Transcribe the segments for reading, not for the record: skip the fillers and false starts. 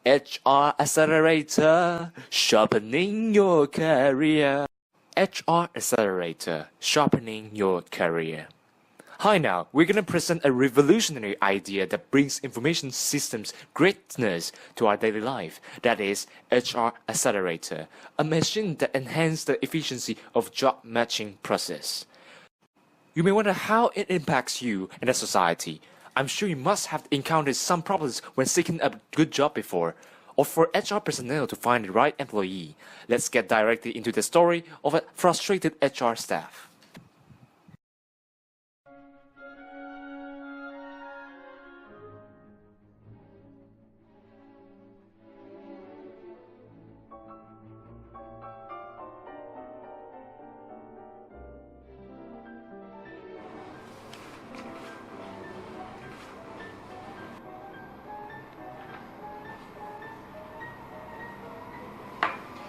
HR Accelerator, sharpening your career. HR Accelerator, sharpening your career. Hi now, we're going to present a revolutionary idea that brings information systems greatness to our daily life. That is HR Accelerator, a machine that enhances the efficiency of job matching process. You may wonder how it impacts you and the society. I'm sure you must have encountered some problems when seeking a good job before, or for HR personnel to find the right employee. Let's get directly into the story of a frustrated HR staff.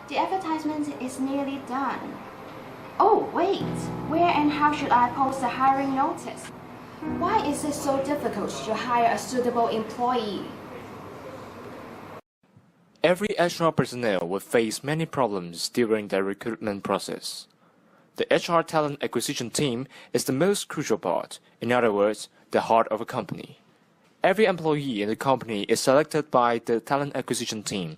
The advertisement is nearly done. Oh, wait! Where and how should I post the hiring notice? Why is it so difficult to hire a suitable employee? Every HR personnel will face many problems during the recruitment process. The HR talent acquisition team is the most crucial part, in other words, the heart of a company. Every employee in the company is selected by the talent acquisition team.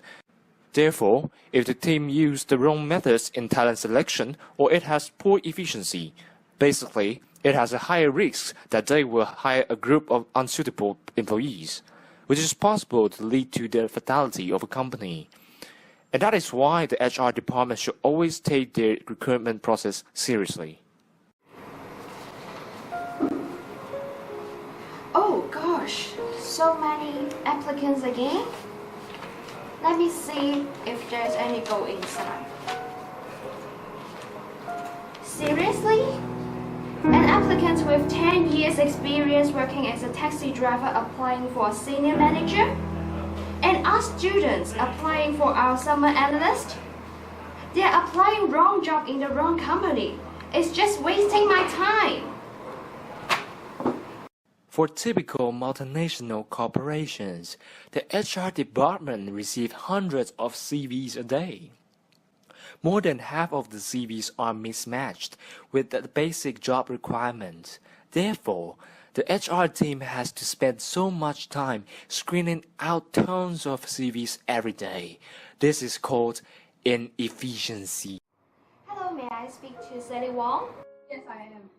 Therefore, if the team used the wrong methods in talent selection or it has poor efficiency, basically, it has a higher risk that they will hire a group of unsuitable employees, which is possible to lead to the fatality of a company. And that is why the HR department should always take their recruitment process seriously. Oh gosh, so many applicants again? Let me see if there's any go inside. Seriously? An applicant with 10 years experience working as a taxi driver applying for a senior manager? And us students applying for our summer analyst? They're applying wrong job in the wrong company. It's just wasting my time. For typical multinational corporations, the HR department receives hundreds of CVs a day. More than half of the CVs are mismatched with the basic job requirements. Therefore, the HR team has to spend so much time screening out tons of CVs every day. This is called inefficiency. Hello, may I speak to Sally Wong? Yes, I am.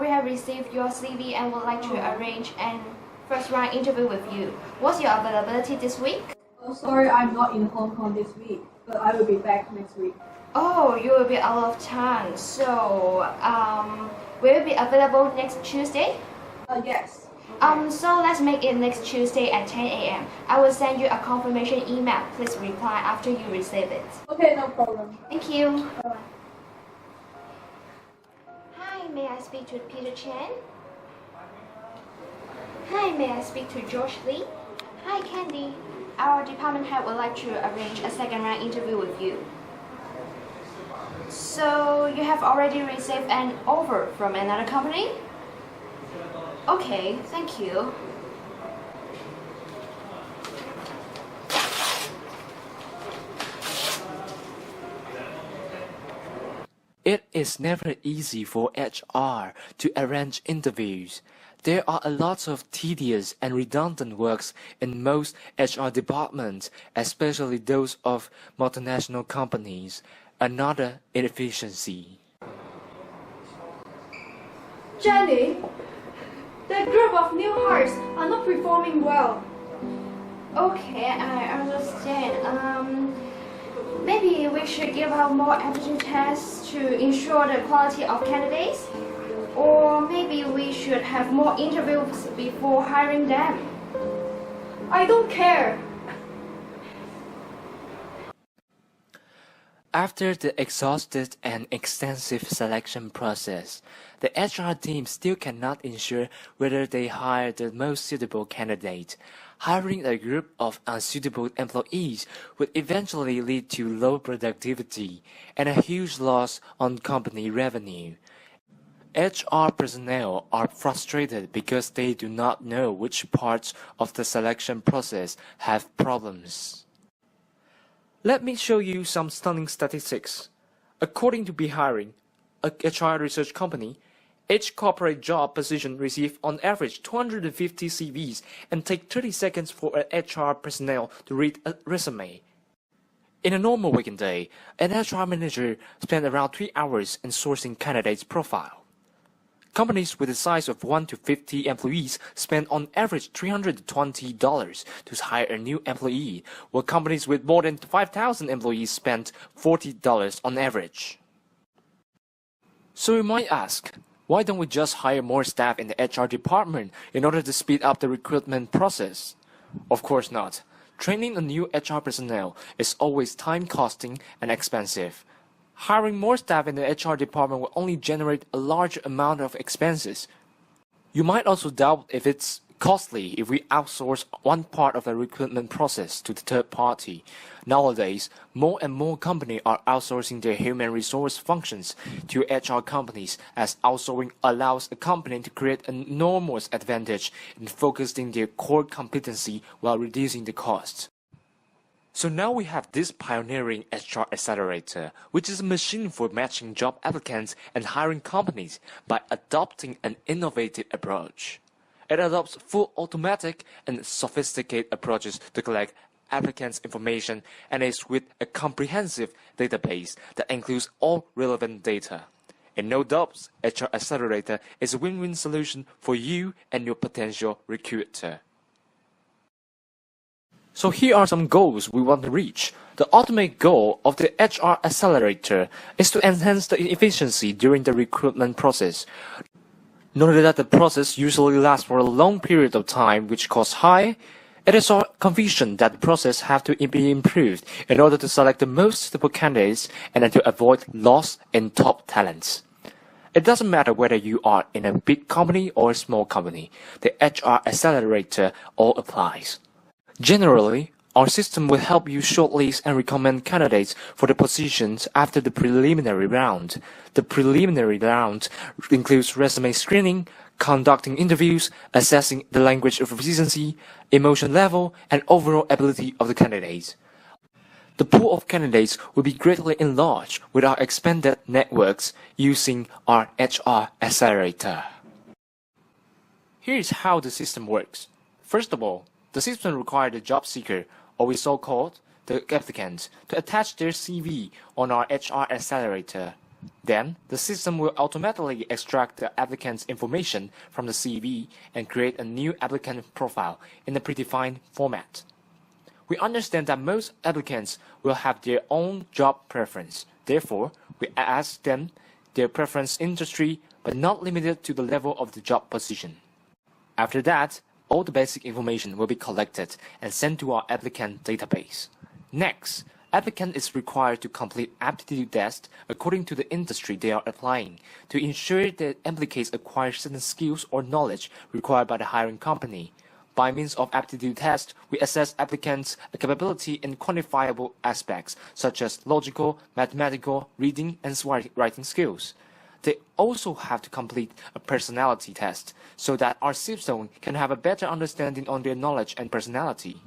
We have received your CV and would like to arrange an first round interview with you. What's your availability this week? Oh, sorry, I'm not in Hong Kong this week, but I will be back next week. Oh, you will be out of town. So, will you be available next Tuesday? Yes. So let's make it next Tuesday at 10 a.m. I will send you a confirmation email. Please reply after you receive it. Okay, no problem. Thank you. Bye-bye. Hi, may I speak to Peter Chen? Hi, may I speak to George Lee? Hi, Candy. Our department head would like to arrange a second round interview with you. So, you have already received an offer from another company? Okay, thank you. It is never easy for HR to arrange interviews. There are a lot of tedious and redundant works in most HR departments, especially those of multinational companies. Another inefficiency. Jenny, the group of new hires are not performing well. Okay, I understand. Maybe we should give out more aptitude tests to ensure the quality of candidates? Or maybe we should have more interviews before hiring them? I don't care. After the exhaustive and extensive selection process, the HR team still cannot ensure whether they hire the most suitable candidate. Hiring a group of unsuitable employees would eventually lead to low productivity and a huge loss on company revenue. HR personnel are frustrated because they do not know which parts of the selection process have problems. Let me show you some stunning statistics. According to Behiring, a HR research company, each corporate job position receives on average 250 CVs and take 30 seconds for an HR personnel to read a resume. In a normal working day, an HR manager spends around 3 hours in sourcing candidates' profile. Companies with a size of 1 to 50 employees spend on average $320 to hire a new employee, while companies with more than 5,000 employees spend $40 on average. So you might ask, why don't we just hire more staff in the HR department in order to speed up the recruitment process? Of course not. Training a new HR personnel is always time-costing and expensive. Hiring more staff in the HR department will only generate a large amount of expenses. You might also doubt if it's costly if we outsource one part of the recruitment process to the third party. Nowadays, more and more companies are outsourcing their human resource functions to HR companies, as outsourcing allows a company to create an enormous advantage in focusing their core competency while reducing the costs. So now we have this pioneering HR Accelerator, which is a machine for matching job applicants and hiring companies by adopting an innovative approach. It adopts full automatic and sophisticated approaches to collect applicants' information and is with a comprehensive database that includes all relevant data. In no doubts, HR Accelerator is a win-win solution for you and your potential recruiter. So here are some goals we want to reach. The ultimate goal of the HR Accelerator is to enhance the efficiency during the recruitment process. Note that the process usually lasts for a long period of time, which costs high. It is our conviction that the process has to be improved in order to select the most suitable candidates and to avoid loss in top talents. It doesn't matter whether you are in a big company or a small company, the HR Accelerator all applies. Generally, our system will help you shortlist and recommend candidates for the positions after the preliminary round. The preliminary round includes resume screening, conducting interviews, assessing the language of proficiency, emotion level, and overall ability of the candidates. The pool of candidates will be greatly enlarged with our expanded networks using our HR Accelerator. Here is how the system works. First of all, the system requires the job seeker, or we so-called the applicant, to attach their CV on our HR Accelerator. Then, the system will automatically extract the applicant's information from the CV and create a new applicant profile in a predefined format. We understand that most applicants will have their own job preference. Therefore, we ask them their preference industry, but not limited to the level of the job position. After that, all the basic information will be collected and sent to our applicant database. Next, applicant is required to complete aptitude tests according to the industry they are applying to ensure that applicants acquire certain skills or knowledge required by the hiring company. By means of aptitude tests, we assess applicants' capability in quantifiable aspects such as logical, mathematical, reading, and writing skills. They also have to complete a personality test so that our system can have a better understanding on their knowledge and personality.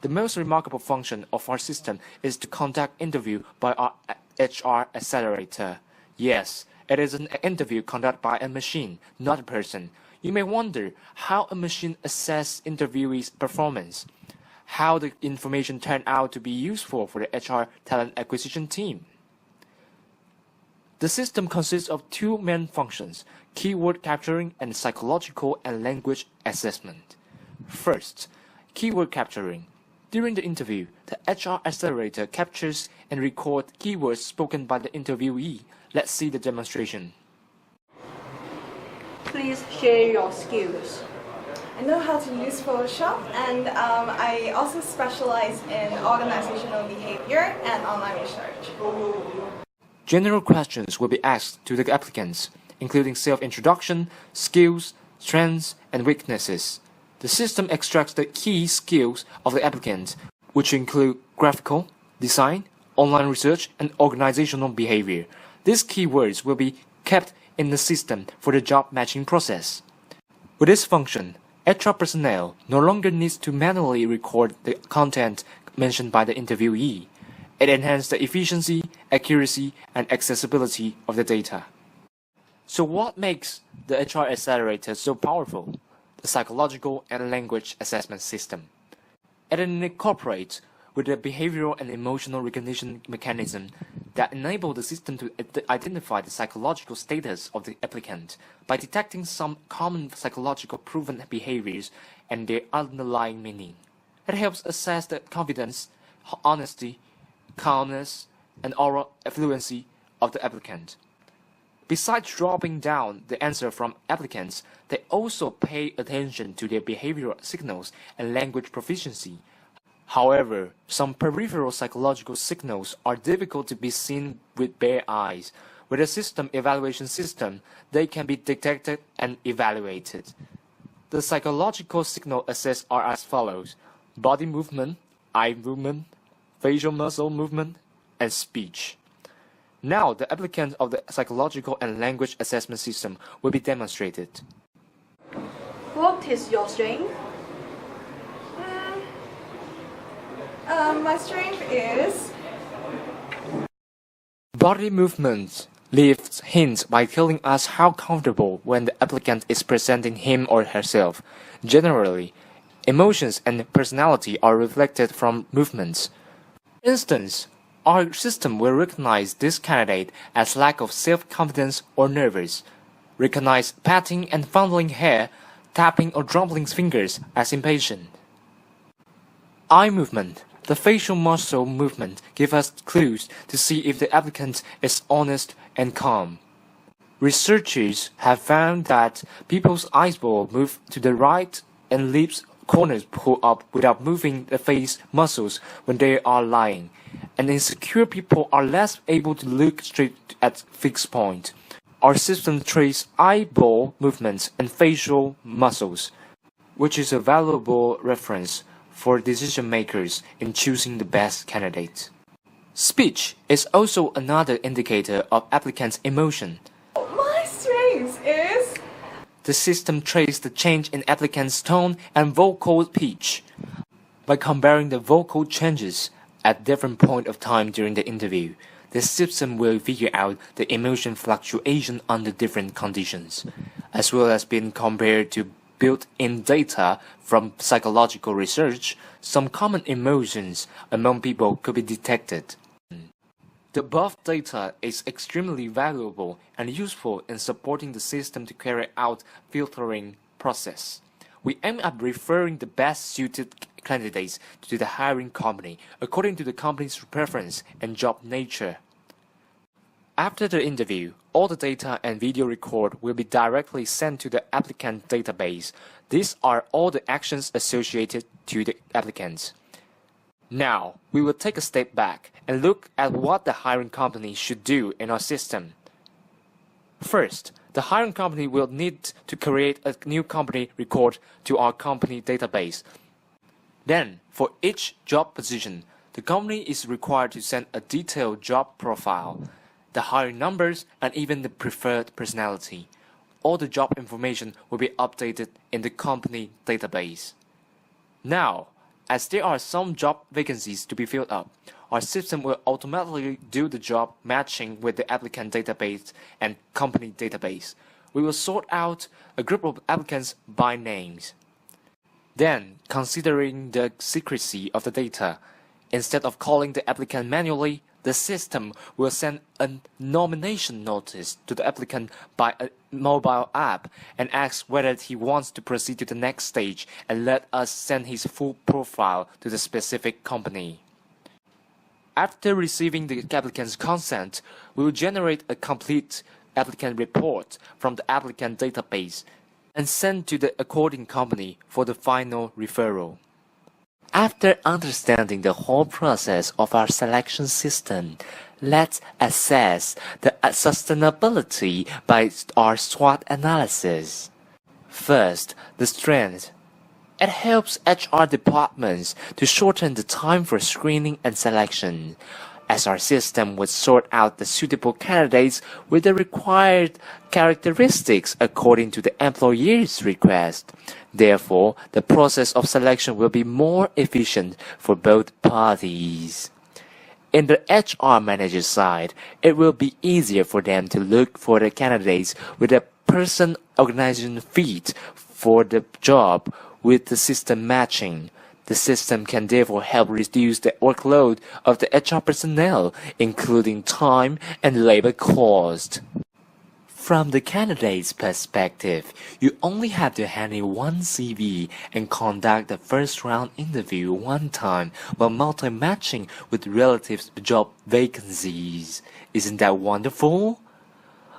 The most remarkable function of our system is to conduct interview by our HR Accelerator. Yes, it is an interview conducted by a machine, not a person. You may wonder how a machine assesses interviewees' performance, how the information turned out to be useful for the HR talent acquisition team. The system consists of two main functions, keyword capturing and psychological and language assessment. First, keyword capturing. During the interview, the HR Accelerator captures and records keywords spoken by the interviewee. Let's see the demonstration. Please share your skills. I know how to use Photoshop, and I also specialize in organizational behavior and online research. General questions will be asked to the applicants, including self-introduction, skills, strengths, and weaknesses. The system extracts the key skills of the applicant, which include graphical, design, online research, and organizational behavior. These keywords will be kept in the system for the job matching process. With this function, HR personnel no longer needs to manually record the content mentioned by the interviewee. It enhances the efficiency, accuracy, and accessibility of the data. So what makes the HR Accelerator so powerful? The psychological and language assessment system. It incorporates with the behavioral and emotional recognition mechanism that enable the system to identify the psychological status of the applicant by detecting some common psychological proven behaviors and their underlying meaning. It helps assess the confidence, honesty, calmness, and oral fluency of the applicant. Besides dropping down the answer from applicants, they also pay attention to their behavioral signals and language proficiency. However, some peripheral psychological signals are difficult to be seen with bare eyes. With a system evaluation system, they can be detected and evaluated. The psychological signal assessed are as follows: body movement, eye movement, facial muscle movement, and speech. Now, the applicant of the psychological and language assessment system will be demonstrated. What is your strength? My strength is Body movement leaves hints by telling us how comfortable when the applicant is presenting him or herself. Generally, emotions and personality are reflected from movements. For instance, our system will recognize this candidate as lack of self-confidence or nervous, recognize patting and fondling hair, tapping or drumming fingers as impatient. Eye movement. The facial muscle movement gives us clues to see if the applicant is honest and calm. Researchers have found that people's eyeballs move to the right and lips corners pull up without moving the face muscles when they are lying, and insecure people are less able to look straight at fixed point. Our system traces eyeball movements and facial muscles, which is a valuable reference for decision makers in choosing the best candidate. Speech is also another indicator of applicants' emotion. my strength is The system traces the change in applicants' tone and vocal pitch. By comparing the vocal changes at different points of time during the interview, the system will figure out the emotion fluctuation under different conditions, as well as being compared to built-in data from psychological research. Some common emotions among people could be detected. The above data is extremely valuable and useful in supporting the system to carry out filtering process. We aim at referring the best suited candidates to the hiring company according to the company's preference and job nature. After the interview, all the data and video record will be directly sent to the applicant database. These are all the actions associated to the applicants. Now, we will take a step back and look at what the hiring company should do in our system. First, the hiring company will need to create a new company record to our company database. Then, for each job position, the company is required to send a detailed job profile, the hiring numbers, and even the preferred personality. All the job information will be updated in the company database. Now, as there are some job vacancies to be filled up, our system will automatically do the job matching with the applicant database and company database. We will sort out a group of applicants by names. Then, considering the secrecy of the data, instead of calling the applicant manually, the system will send a nomination notice to the applicant by a mobile app and ask whether he wants to proceed to the next stage and let us send his full profile to the specific company. After receiving the applicant's consent, we will generate a complete applicant report from the applicant database and send to the according company for the final referral. After understanding the whole process of our selection system, let's assess the sustainability by our SWOT analysis. First, the strength. It helps HR departments to shorten the time for screening and selection, as our system would sort out the suitable candidates with the required characteristics according to the employer's request. Therefore, the process of selection will be more efficient for both parties. In the HR manager side, it will be easier for them to look for the candidates with a person organization fit for the job with the system matching. The system can therefore help reduce the workload of the HR personnel, including time and labor cost. From the candidate's perspective, you only have to handle one CV and conduct the first round interview one time while multi-matching with relative job vacancies. Isn't that wonderful?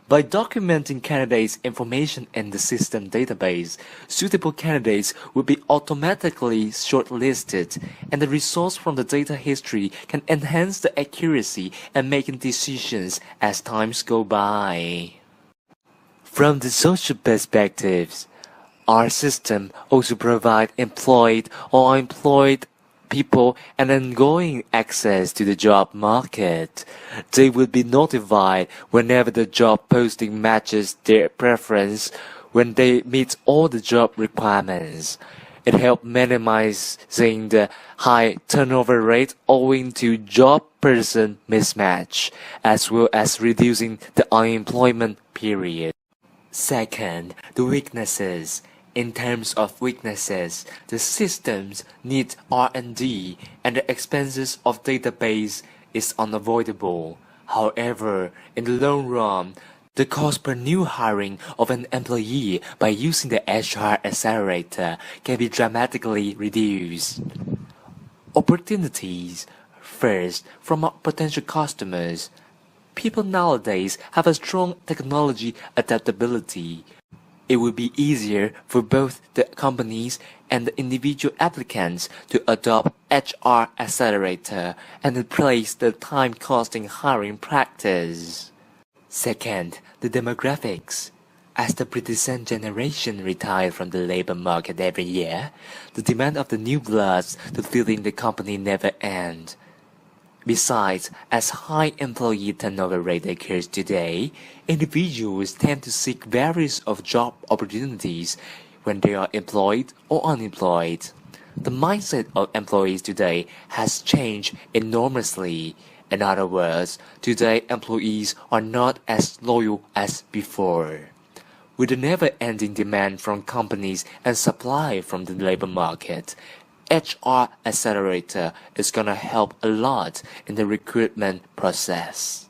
By documenting candidates' information in the system database, suitable candidates will be automatically shortlisted, and the results from the data history can enhance the accuracy and making decisions as times go by. From the social perspectives, our system also provides employed or unemployed people an ongoing access to the job market. They will be notified whenever the job posting matches their preference when they meet all the job requirements. It helps minimizing the high turnover rate owing to job person mismatch, as well as reducing the unemployment period. Second, the weaknesses. In terms of weaknesses, the systems need R&D and the expenses of database is unavoidable. However, in the long run, the cost per new hiring of an employee by using the HR Accelerator can be dramatically reduced. Opportunities. First, from our potential customers. People nowadays have a strong technology adaptability. It will be easier for both the companies and the individual applicants to adopt HR Accelerator and replace the time-costing hiring practice. Second, the demographics. As the present generation retire from the labor market every year, the demand of the new bloods to fill in the company never ends. Besides, as high employee turnover rate occurs today, individuals tend to seek various of job opportunities when they are employed or unemployed. The mindset of employees today has changed enormously. In other words, today employees are not as loyal as before. With the never-ending demand from companies and supply from the labor market, HR Accelerator is gonna help a lot in the recruitment process.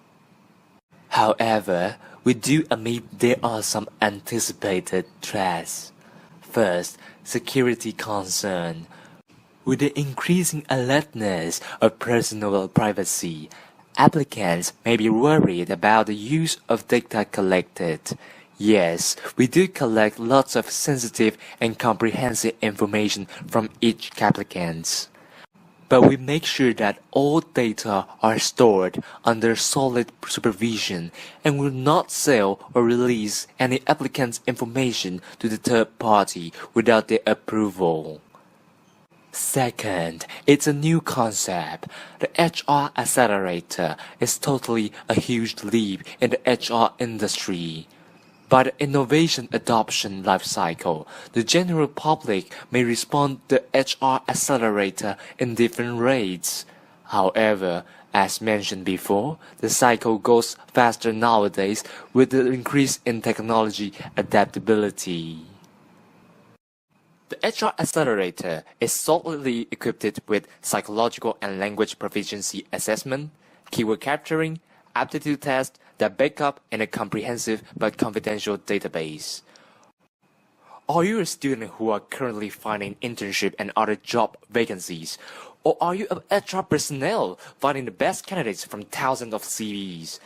However, we do admit there are some anticipated threats. First, security concern. With the increasing alertness of personal privacy, applicants may be worried about the use of data collected. Yes, we do collect lots of sensitive and comprehensive information from each applicant. But we make sure that all data are stored under solid supervision and will not sell or release any applicant's information to the third party without their approval. Second, it's a new concept. The HR Accelerator is totally a huge leap in the HR industry. By the innovation adoption lifecycle, the general public may respond to the HR Accelerator in different rates. However, as mentioned before, the cycle goes faster nowadays with the increase in technology adaptability. The HR Accelerator is solidly equipped with psychological and language proficiency assessment, keyword capturing, aptitude test, that back up in a comprehensive but confidential database. Are you a student who are currently finding internship and other job vacancies? Or are you an HR personnel finding the best candidates from thousands of CVs?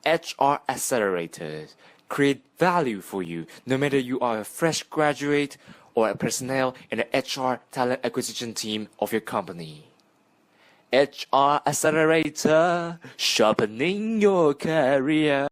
HR Accelerators create value for you no matter you are a fresh graduate or a personnel in the HR talent acquisition team of your company. HR Accelerator, sharpening your career.